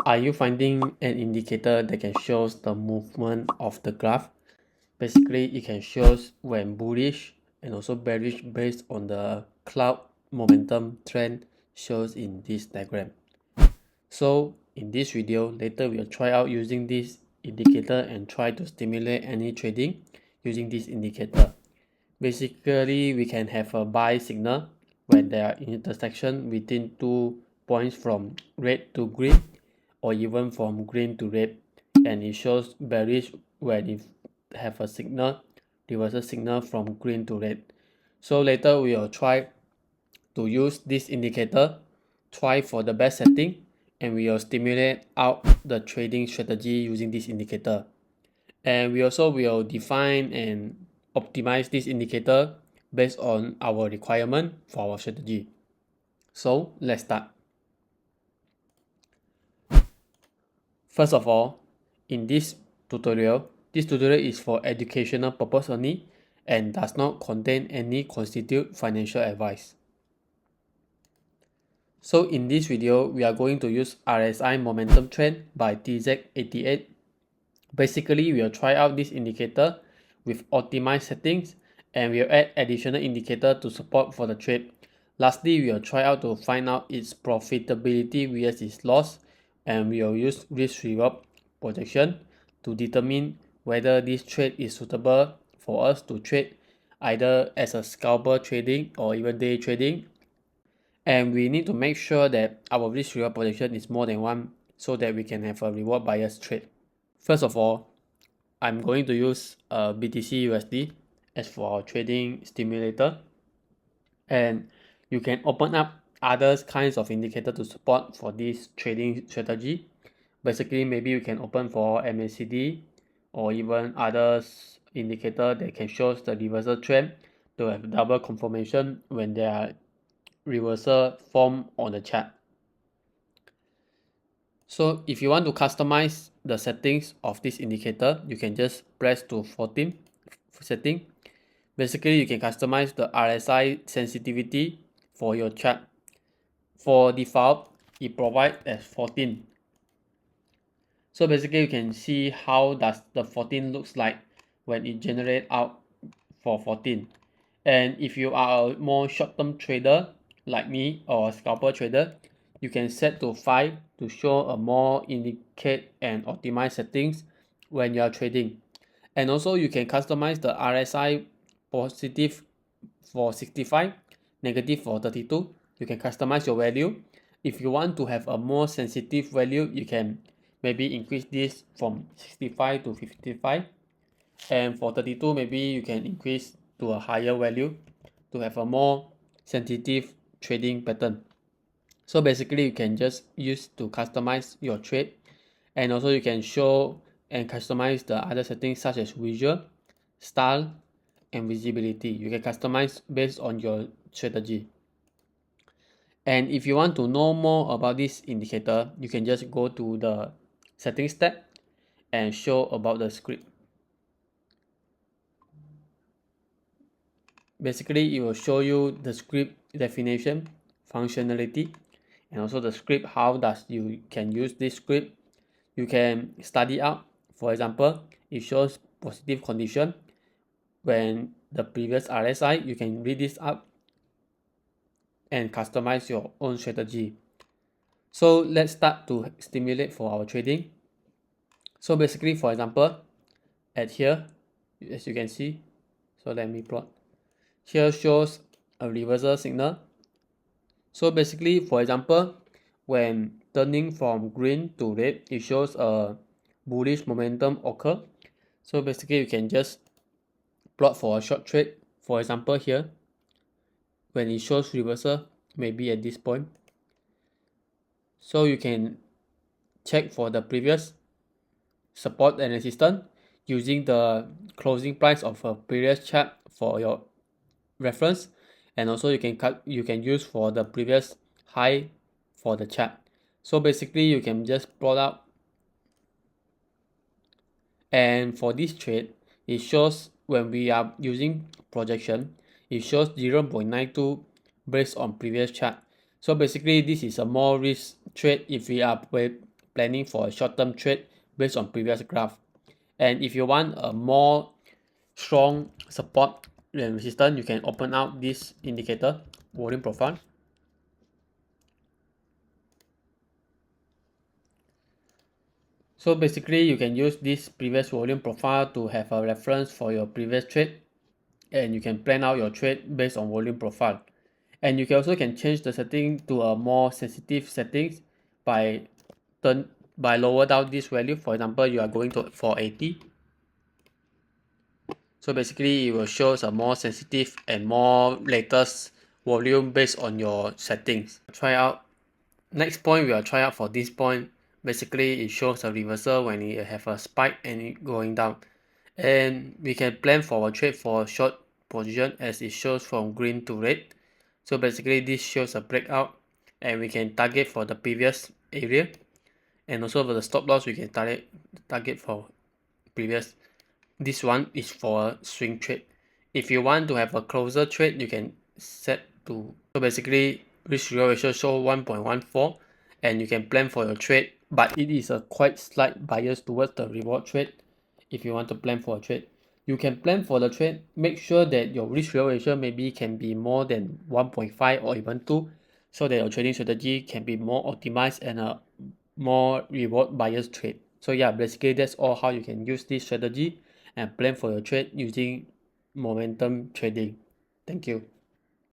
Are you finding an indicator that can show the movement of the graph? Basically, it can show when bullish and also bearish based on the cloud momentum trend shows in this diagram. So in this video, later we'll try out using this indicator and try to stimulate any trading using this indicator. Basically, we can have a buy signal when there are intersection between 2 points from red to green or even from green to red, and it shows bearish when it have a signal, reversal signal from green to red. So later we will try to use this indicator, try for the best setting, and we will stimulate out the trading strategy using this indicator. And we also will define and optimize this indicator based on our requirement for our strategy. So let's start. First of all, in this tutorial is for educational purpose only and does not contain any constitute financial advice. So in this video, we are going to use RSI Momentum Trend by TZ88. Basically, we will try out this indicator with optimized settings and we'll add additional indicator to support for the trade. Lastly, we will try out to find out its profitability vs its loss, and we will use risk-reward projection to determine whether this trade is suitable for us to trade either as a scalper trading or even day trading. And we need to make sure that our risk-reward projection is more than 1 so that we can have a reward bias trade. First of all, I'm going to use BTC USD as for our trading stimulator, and you can open up other kinds of indicator to support for this trading strategy. Basically, maybe you can open for MACD or even others indicator that can show the reversal trend to have double confirmation when there are reversal form on the chart. So if you want to customize the settings of this indicator, you can just press to 14 setting. Basically, you can customize the RSI sensitivity for your chart. For default, it provides as 14. So basically, you can see how does the 14 looks like when it generate out for 14. And if you are a more short-term trader like me or a scalper trader, you can set to 5 to show a more indicate and optimize settings when you are trading. And also you can customize the RSI positive for 65, negative for 32. You can customize your value. If you want to have a more sensitive value, you can maybe increase this from 65 to 55. And for 32, maybe you can increase to a higher value to have a more sensitive trading pattern. So basically, you can just use to customize your trade, and also you can show and customize the other settings such as visual, style, and visibility. You can customize based on your strategy. And if you want to know more about this indicator, you can just go to the settings tab and show about the script. Basically, it will show you the script definition, functionality, and also the script, how does you can use this script. You can study out. For example, it shows positive condition when the previous RSI. You can read this up and customize your own strategy. So let's start to stimulate for our trading. So basically, for example, at here, as you can see, so let me plot. Here shows a reversal signal. So basically, for example, when turning from green to red, it shows a bullish momentum occur. So basically, you can just plot for a short trade. For example, here, when it shows reversal, maybe at this point. So you can check for the previous support and resistance using the closing price of a previous chart for your reference, and also you can use for the previous high for the chart. So basically, you can just plot out, and for this trade, it shows when we are using projection, it shows 0.92 based on previous chart. So basically, this is a more risk trade if we are planning for a short-term trade based on previous graph. And if you want a more strong support and resistance, you can open out this indicator volume profile. So basically you can use this previous volume profile to have a reference for your previous trade, and you can plan out your trade based on volume profile. And you can also change the setting to a more sensitive settings by lower down this value. For example, you are going to for 80. So basically it will show a more sensitive and more latest volume based on your settings. Try out. Next point we will try out for this point. Basically it shows a reversal when it have a spike and it going down. And we can plan for a trade for a short position as it shows from green to red. So basically this shows a breakout and we can target for the previous area. And also for the stop loss we can target for previous. This one is for a swing trade. If you want to have a closer trade, you can set to, so basically risk reward ratio show 1.14 and you can plan for your trade, but it is a quite slight bias towards the reward trade. If you want to plan for a trade, you can plan for the trade, make sure that your risk reward ratio maybe can be more than 1.5 or even 2, so that your trading strategy can be more optimized and a more reward bias trade. So yeah, basically that's all how you can use this strategy and plan for your trade using momentum trading. Thank you.